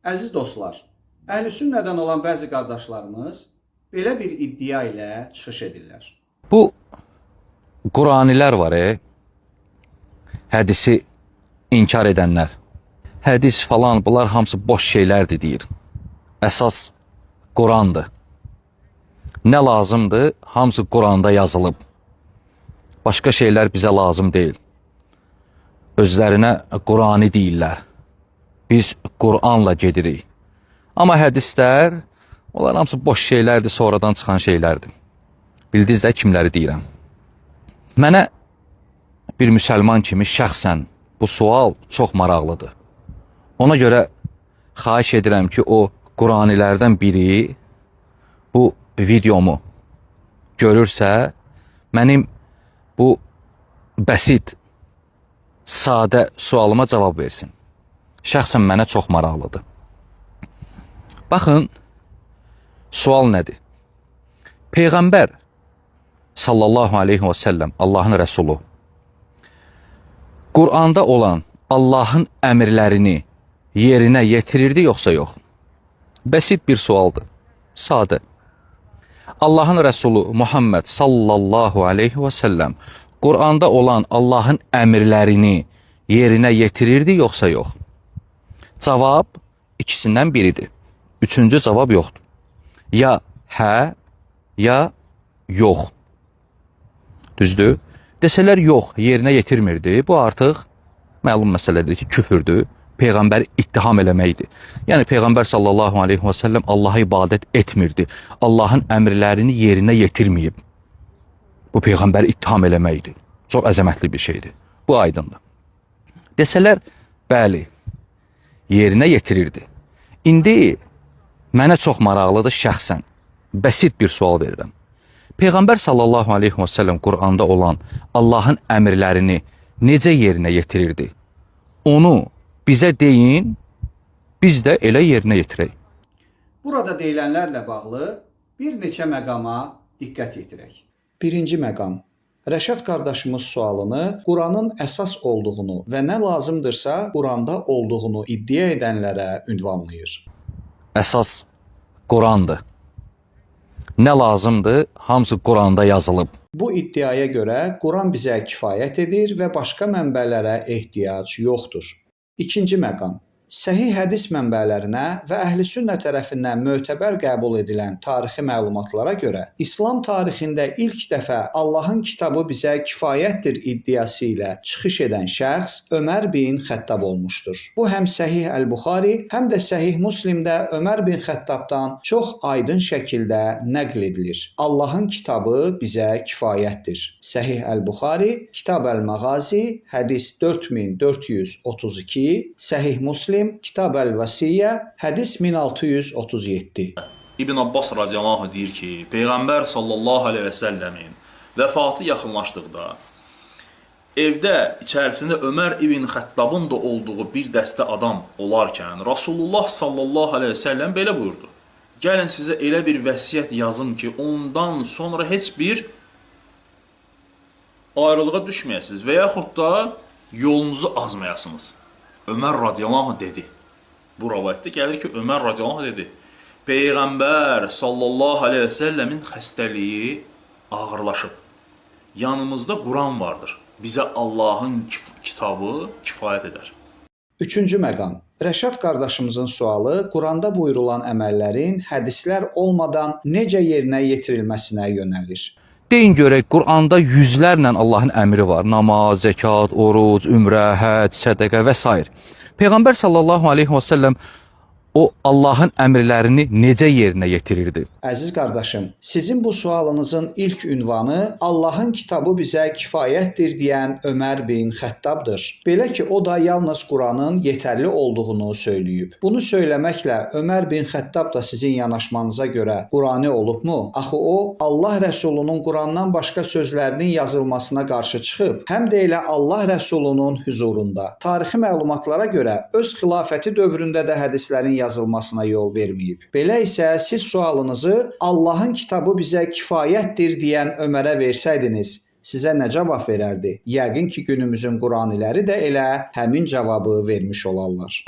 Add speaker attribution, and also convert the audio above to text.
Speaker 1: Əziz dostlar, Əhlüsünnədən olan bəzi qardaşlarımız belə bir iddia ilə çıxış edirlər.
Speaker 2: Bu Quranilər var, hədisi inkar edənlər. Hədis falan, bunlar hamısı boş şeylərdir deyir. Əsas Qurandır. Nə lazımdır? Hamısı Quranda yazılıb. Başqa şeylər bizə lazım deyil. Özlərinə Qurani deyirlər. Biz Quranla gedirik. Amma hədislər, onlar hamısı boş şeylərdir, sonradan çıxan şeylərdir. Bildiniz də kimləri deyirəm. Mənə bir müsəlman kimi şəxsən bu sual çox maraqlıdır. Ona görə xahiş edirəm ki, o Quranilərdən biri bu videomu görürsə, mənim bu bəsit, sadə sualıma cavab versin. Şəxsən mənə çox maraqlıdır. Baxın, sual nədir? Peyğəmbər sallallahu aleyhi və səlləm, Allahın rəsulu, Quranda olan Allahın əmrlərini yerinə yetirirdi, yoxsa yox? Bəsit bir sualdır, sadə. Allahın rəsulu Muhammed sallallahu aleyhi və səlləm Quranda olan Allahın əmrlərini yerinə yetirirdi, yoxsa yox? Cavab ikisindən biridir. Üçüncü cavab yoxdur. Ya hə, ya yox. Düzdür? Desələr yox, yerinə yetirmirdi. Bu artıq məlum məsələdir ki, küfürdür. Peyğəmbəri ittiham eləməkdir. Yəni Peyğəmbər sallallahu aleyhi və səlləm Allaha ibadət etmirdi. Allahın əmrlərini yerinə yetirməyib. Bu Peyğəmbəri ittiham eləməkdir. Çox əzəmətli bir şeydir. Bu aydındır. Desələr, bəli, yerinə yetirirdi. İndi mənə çox maraqlıdır şəxsən. Bəsit bir sual verirəm. Peyğəmbər sallallahu aleyhi və səlləm Quranda olan Allahın əmrlərini necə yerinə yetirirdi? Onu bizə deyin, biz də elə yerinə yetirək.
Speaker 1: Burada deyilənlərlə bağlı bir neçə məqama diqqət yetirək. Birinci məqam. Rəşad qardaşımız sualını Quranın əsas olduğunu və nə lazımdırsa Quranda olduğunu iddia edənlərə ünvanlayır.
Speaker 2: Əsas Qurandır. Nə lazımdır? Hamısı Quranda yazılıb.
Speaker 1: Bu iddiaya görə Quran bizə kifayət edir və başqa mənbələrə ehtiyac yoxdur. İkinci məqam. Səhih hədis mənbələrinə və Əhlüsünnə tərəfindən mötəbər qəbul edilən tarixi məlumatlara görə İslam tarixində ilk dəfə Allahın kitabı bizə kifayətdir iddiası ilə çıxış edən şəxs Ömər bin Xəttab olmuşdur. Bu həm Səhih Əl-Buxari, həm də Səhih Müslimdə Ömər bin Xəttabdan çox aydın şəkildə nəql edilir. Allahın kitabı bizə kifayətdir. Səhih Əl-Buxari, Kitab Əl-Məğazi, hədis 4432, Səhih Müslim, Kitab Əl-Vəsiyyə, hədis 1637.
Speaker 3: İbn Abbas radiyallahu anh deyir ki, Peyğəmbər sallallahu aleyhi və səlləmin vəfatı yaxınlaşdıqda evdə içərisində Ömər ibn Xəttabın da olduğu bir dəstə adam olarkən Rasulullah sallallahu aleyhi və səlləm belə buyurdu. Gəlin sizə elə bir vəsiyyət yazın ki, ondan sonra heç bir ayrılığa düşməyəsiniz və yaxud da yolunuzu azmayasınız. Ömər radiyallahu anh dedi. Bu rəvayətdə gəlir ki, Ömər radiyallahu anh dedi. Peyğəmbər sallallahu aleyhi və səlləmin xəstəliyi ağırlaşıb. Yanımızda Quran vardır. Bizə Allahın kitabı kifayət edər.
Speaker 1: Üçüncü məqam. Rəşad qardaşımızın sualı Quranda buyurulan əməllərin hədislər olmadan necə yerinə yetirilməsinə yönəlir.
Speaker 2: Deyin görək, Quranda yüzlərlə Allahın əmri var. Namaz, zəkat, oruc, ümrə, həcc, sədəqə və s. Peyğəmbər sallallahu aleyhi və səlləm o Allahın əmrlərini necə yerinə yetirirdi?
Speaker 1: Əziz qardaşım, sizin bu sualınızın ilk ünvanı Allahın kitabı bizə kifayətdir deyən Ömər bin Xəttabdır. Belə ki, o da yalnız Quranın yetərli olduğunu söyləyib. Bunu söyləməklə Ömər bin Xəttab da sizin yanaşmanıza görə Qurani olubmu? Axı o, Allah Rəsulunun Qurandan başqa sözlərinin yazılmasına qarşı çıxıb, həm də elə Allah Rəsulunun huzurunda. Tarixi məlumatlara görə öz xilafəti dövründə də hədislərin yazılmasına yol verməyib. Belə isə siz sualınızı Allahın kitabı bizə kifayətdir deyən Ömərə versəydiniz, sizə nə cavab verərdi? Yəqin ki, günümüzün Quraniləri də elə həmin cavabı vermiş olarlar.